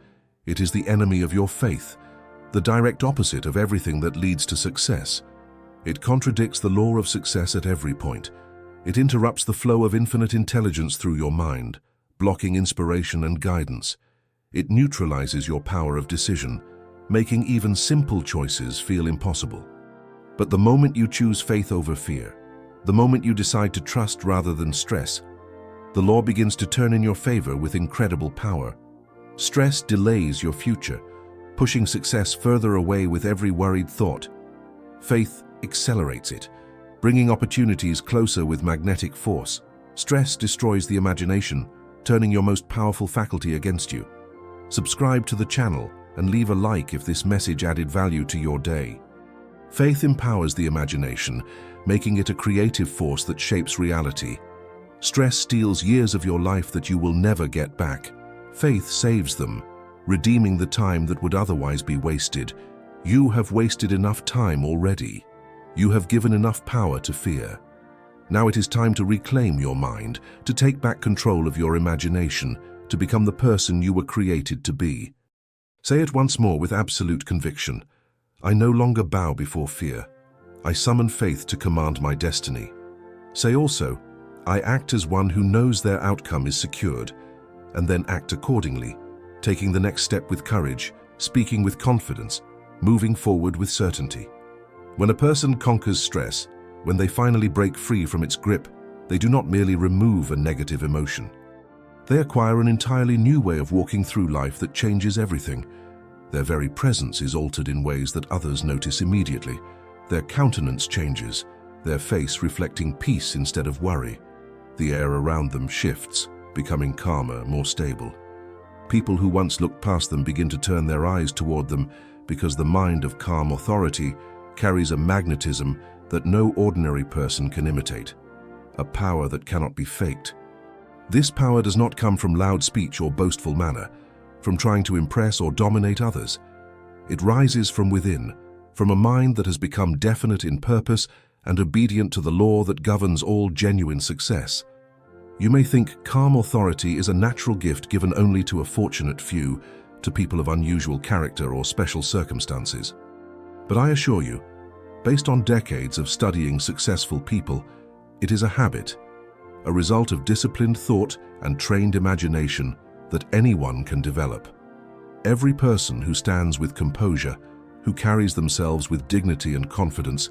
it is the enemy of your faith, the direct opposite of everything that leads to success. It contradicts the law of success at every point. It interrupts the flow of infinite intelligence through your mind, blocking inspiration and guidance. It neutralizes your power of decision, making even simple choices feel impossible. But the moment you choose faith over fear, the moment you decide to trust rather than stress, the law begins to turn in your favor with incredible power. Stress delays your future, pushing success further away with every worried thought. Faith accelerates it, bringing opportunities closer with magnetic force. Stress destroys the imagination, turning your most powerful faculty against you. Subscribe to the channel and leave a like if this message added value to your day. Faith empowers the imagination, making it a creative force that shapes reality. Stress steals years of your life that you will never get back. Faith saves them, redeeming the time that would otherwise be wasted. You have wasted enough time already. You have given enough power to fear. Now it is time to reclaim your mind, to take back control of your imagination, to become the person you were created to be. Say it once more with absolute conviction. I no longer bow before fear. I summon faith to command my destiny. Say also, I act as one who knows their outcome is secured, and then act accordingly, taking the next step with courage, speaking with confidence, moving forward with certainty. When a person conquers stress, when they finally break free from its grip, they do not merely remove a negative emotion. They acquire an entirely new way of walking through life that changes everything. Their very presence is altered in ways that others notice immediately. Their countenance changes, their face reflecting peace instead of worry. The air around them shifts, becoming calmer, more stable. People who once looked past them begin to turn their eyes toward them because the mind of calm authority carries a magnetism that no ordinary person can imitate, a power that cannot be faked. This power does not come from loud speech or boastful manner, from trying to impress or dominate others. It rises from within, from a mind that has become definite in purpose and obedient to the law that governs all genuine success. You may think calm authority is a natural gift given only to a fortunate few, to people of unusual character or special circumstances. But I assure you, based on decades of studying successful people, it is a habit, a result of disciplined thought and trained imagination, that anyone can develop. Every person who stands with composure, who carries themselves with dignity and confidence,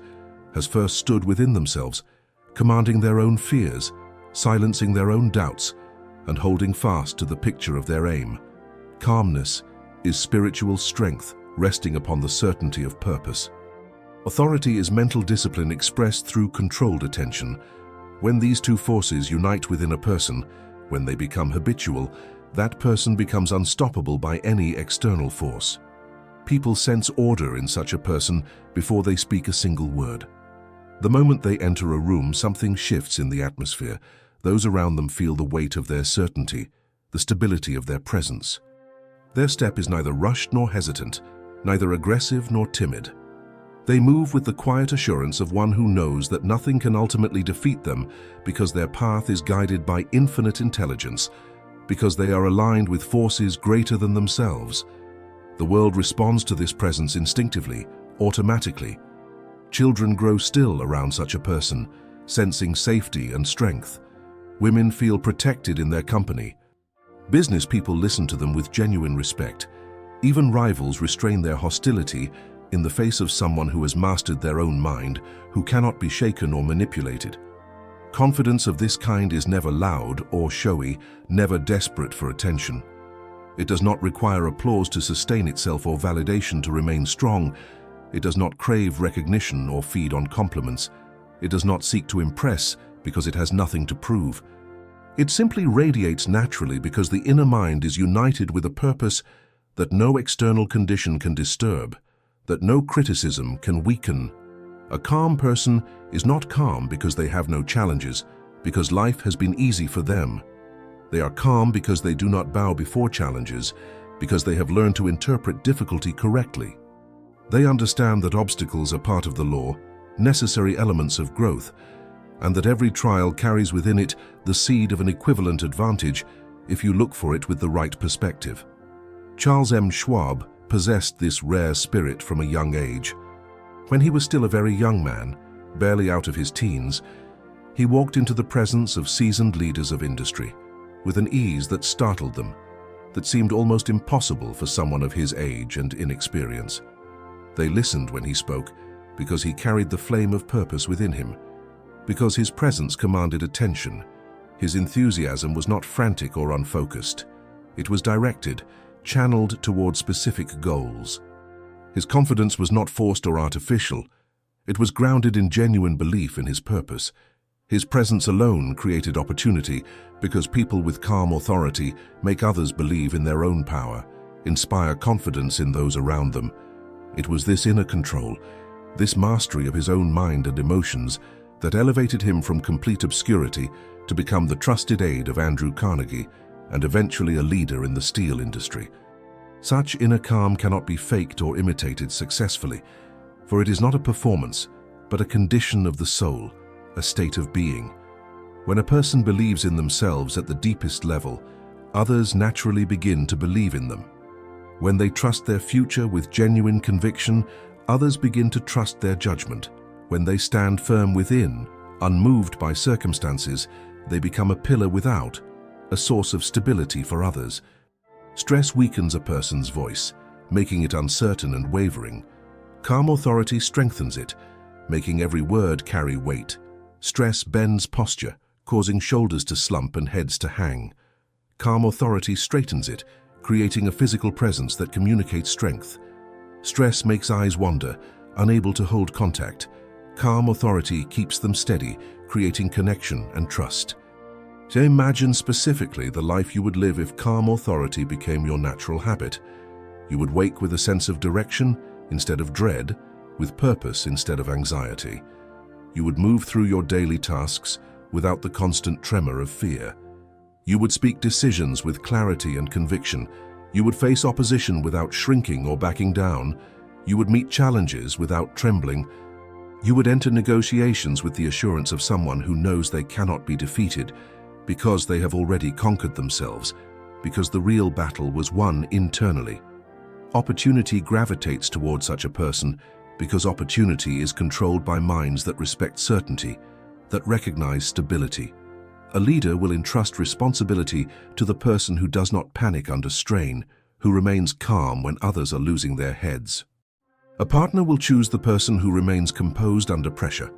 has first stood within themselves, commanding their own fears, silencing their own doubts, and holding fast to the picture of their aim. Calmness is spiritual strength resting upon the certainty of purpose. Authority is mental discipline expressed through controlled attention. When these two forces unite within a person, when they become habitual, that person becomes unstoppable by any external force. People sense order in such a person before they speak a single word. The moment they enter a room, something shifts in the atmosphere. Those around them feel the weight of their certainty, the stability of their presence. Their step is neither rushed nor hesitant, neither aggressive nor timid. They move with the quiet assurance of one who knows that nothing can ultimately defeat them because their path is guided by infinite intelligence, because they are aligned with forces greater than themselves. The world responds to this presence instinctively, automatically. Children grow still around such a person, sensing safety and strength. Women feel protected in their company. Business people listen to them with genuine respect. Even rivals restrain their hostility in the face of someone who has mastered their own mind, who cannot be shaken or manipulated. Confidence of this kind is never loud or showy, never desperate for attention. It does not require applause to sustain itself or validation to remain strong. It does not crave recognition or feed on compliments. It does not seek to impress because it has nothing to prove. It simply radiates naturally because the inner mind is united with a purpose that no external condition can disturb, that no criticism can weaken. A calm person is not calm because they have no challenges, because life has been easy for them. They are calm because they do not bow before challenges, because they have learned to interpret difficulty correctly. They understand that obstacles are part of the law, necessary elements of growth, and that every trial carries within it the seed of an equivalent advantage if you look for it with the right perspective. Charles M. Schwab possessed this rare spirit from a young age. When he was still a very young man, barely out of his teens, he walked into the presence of seasoned leaders of industry with an ease that startled them, that seemed almost impossible for someone of his age and inexperience. They listened when he spoke because he carried the flame of purpose within him, because his presence commanded attention. His enthusiasm was not frantic or unfocused. It was directed, channeled toward specific goals. His confidence was not forced or artificial. It was grounded in genuine belief in his purpose. His presence alone created opportunity because people with calm authority make others believe in their own power, inspire confidence in those around them. It was this inner control, this mastery of his own mind and emotions, that elevated him from complete obscurity to become the trusted aide of Andrew Carnegie and eventually a leader in the steel industry. Such inner calm cannot be faked or imitated successfully, for it is not a performance, but a condition of the soul, a state of being. When a person believes in themselves at the deepest level, others naturally begin to believe in them. When they trust their future with genuine conviction, others begin to trust their judgment. When they stand firm within, unmoved by circumstances, they become a pillar without, a source of stability for others. Stress weakens a person's voice, making it uncertain and wavering. Calm authority strengthens it, making every word carry weight. Stress bends posture, causing shoulders to slump and heads to hang. Calm authority straightens it, creating a physical presence that communicates strength. Stress makes eyes wander, unable to hold contact. Calm authority keeps them steady, creating connection and trust. So imagine specifically the life you would live if calm authority became your natural habit. You would wake with a sense of direction instead of dread, with purpose instead of anxiety. You would move through your daily tasks without the constant tremor of fear. You would speak decisions with clarity and conviction. You would face opposition without shrinking or backing down. You would meet challenges without trembling. You would enter negotiations with the assurance of someone who knows they cannot be defeated because they have already conquered themselves, because the real battle was won internally. Opportunity gravitates toward such a person because opportunity is controlled by minds that respect certainty, that recognize stability. A leader will entrust responsibility to the person who does not panic under strain, who remains calm when others are losing their heads. A partner will choose the person who remains composed under pressure,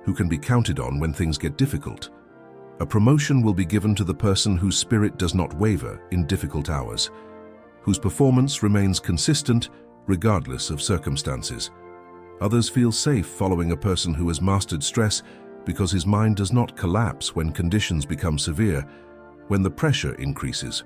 who can be counted on when things get difficult. A promotion will be given to the person whose spirit does not waver in difficult hours, whose performance remains consistent regardless of circumstances. Others feel safe following a person who has mastered stress because his mind does not collapse when conditions become severe, when the pressure increases.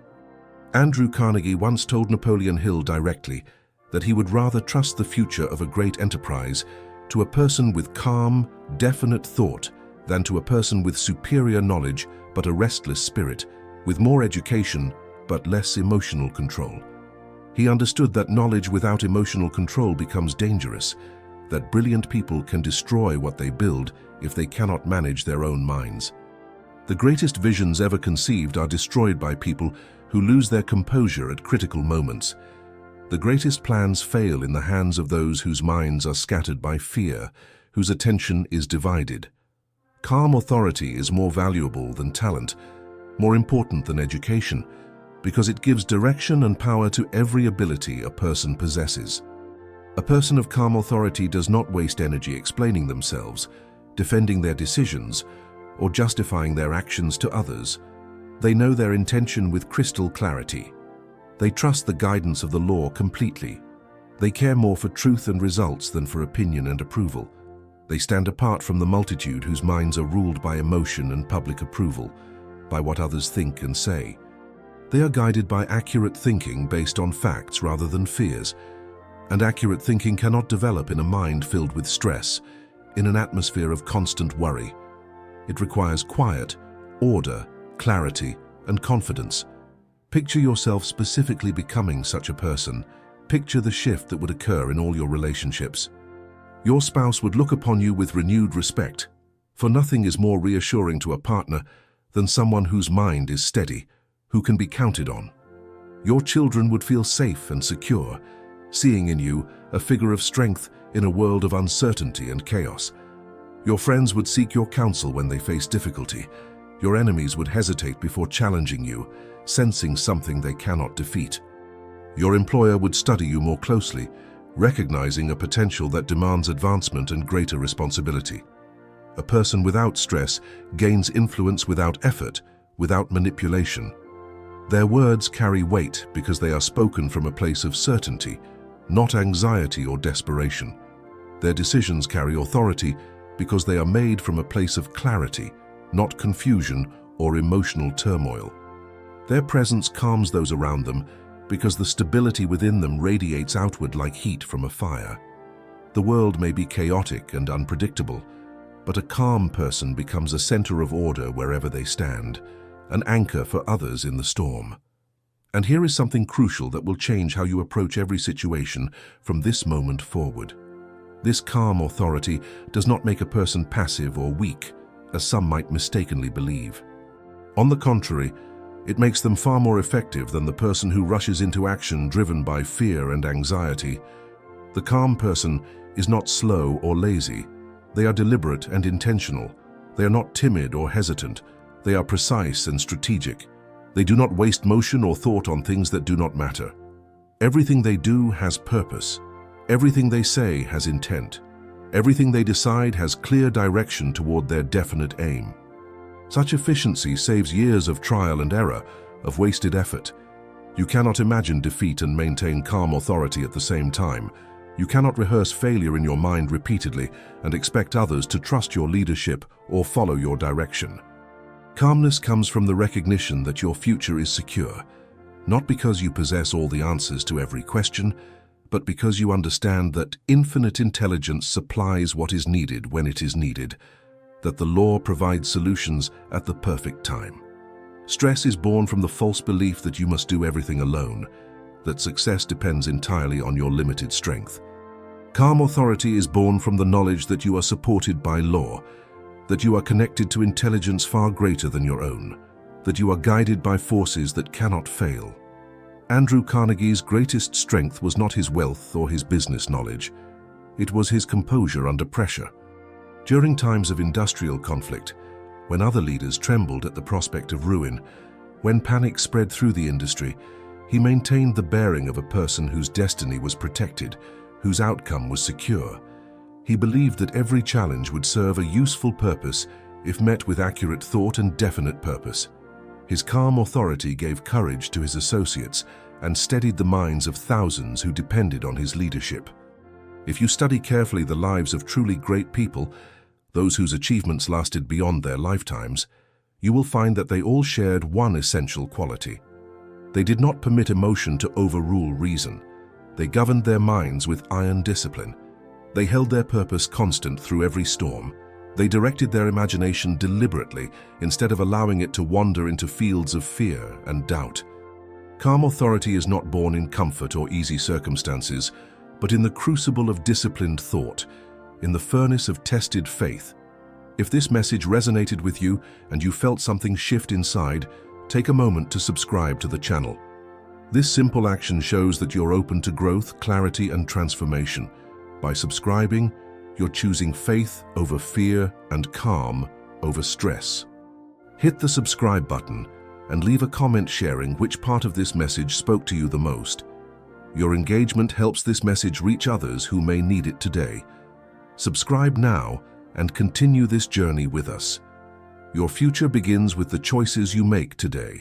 Andrew Carnegie once told Napoleon Hill directly that he would rather trust the future of a great enterprise to a person with calm, definite thought than to a person with superior knowledge but a restless spirit, with more education but less emotional control. He understood that knowledge without emotional control becomes dangerous, that brilliant people can destroy what they build if they cannot manage their own minds. The greatest visions ever conceived are destroyed by people who lose their composure at critical moments. The greatest plans fail in the hands of those whose minds are scattered by fear, whose attention is divided. Calm authority is more valuable than talent, more important than education, because it gives direction and power to every ability a person possesses. A person of calm authority does not waste energy explaining themselves, defending their decisions, or justifying their actions to others. They know their intention with crystal clarity. They trust the guidance of the law completely. They care more for truth and results than for opinion and approval. They stand apart from the multitude whose minds are ruled by emotion and public approval, by what others think and say. They are guided by accurate thinking based on facts rather than fears, and accurate thinking cannot develop in a mind filled with stress, in an atmosphere of constant worry. It requires quiet, order, clarity, and confidence. Picture yourself specifically becoming such a person. Picture the shift that would occur in all your relationships. Your spouse would look upon you with renewed respect, for nothing is more reassuring to a partner than someone whose mind is steady, who can be counted on. Your children would feel safe and secure, seeing in you a figure of strength in a world of uncertainty and chaos. Your friends would seek your counsel when they face difficulty. Your enemies would hesitate before challenging you, sensing something they cannot defeat. Your employer would study you more closely, recognizing a potential that demands advancement and greater responsibility. A person without stress gains influence without effort, without manipulation. Their words carry weight because they are spoken from a place of certainty, not anxiety or desperation. Their decisions carry authority because they are made from a place of clarity, not confusion or emotional turmoil. Their presence calms those around them because the stability within them radiates outward like heat from a fire. The world may be chaotic and unpredictable, but a calm person becomes a center of order wherever they stand, an anchor for others in the storm. And here is something crucial that will change how you approach every situation from this moment forward. This calm authority does not make a person passive or weak, as some might mistakenly believe. On the contrary, it makes them far more effective than the person who rushes into action driven by fear and anxiety. The calm person is not slow or lazy. They are deliberate and intentional. They are not timid or hesitant. They are precise and strategic. They do not waste motion or thought on things that do not matter. Everything they do has purpose. Everything they say has intent. Everything they decide has clear direction toward their definite aim. Such efficiency saves years of trial and error, of wasted effort. You cannot imagine defeat and maintain calm authority at the same time. You cannot rehearse failure in your mind repeatedly and expect others to trust your leadership or follow your direction. Calmness comes from the recognition that your future is secure, not because you possess all the answers to every question, but because you understand that infinite intelligence supplies what is needed when it is needed, that the law provides solutions at the perfect time. Stress is born from the false belief that you must do everything alone, that success depends entirely on your limited strength. Calm authority is born from the knowledge that you are supported by law, that you are connected to intelligence far greater than your own, that you are guided by forces that cannot fail. Andrew Carnegie's greatest strength was not his wealth or his business knowledge. It was his composure under pressure. During times of industrial conflict, when other leaders trembled at the prospect of ruin. When panic spread through the industry, he maintained the bearing of a person whose destiny was protected, whose outcome was secure. He believed that every challenge would serve a useful purpose if met with accurate thought and definite purpose. His calm authority gave courage to his associates and steadied the minds of thousands who depended on his leadership. If you study carefully the lives of truly great people, those whose achievements lasted beyond their lifetimes, you will find that they all shared one essential quality. They did not permit emotion to overrule reason. They governed their minds with iron discipline. They held their purpose constant through every storm. They directed their imagination deliberately instead of allowing it to wander into fields of fear and doubt. Calm authority is not born in comfort or easy circumstances, but in the crucible of disciplined thought, in the furnace of tested faith. If this message resonated with you and you felt something shift inside, take a moment to subscribe to the channel. This simple action shows that you're open to growth, clarity, and transformation. By subscribing, you're choosing faith over fear and calm over stress. Hit the subscribe button and leave a comment sharing which part of this message spoke to you the most. Your engagement helps this message reach others who may need it today. Subscribe now and continue this journey with us. Your future begins with the choices you make today.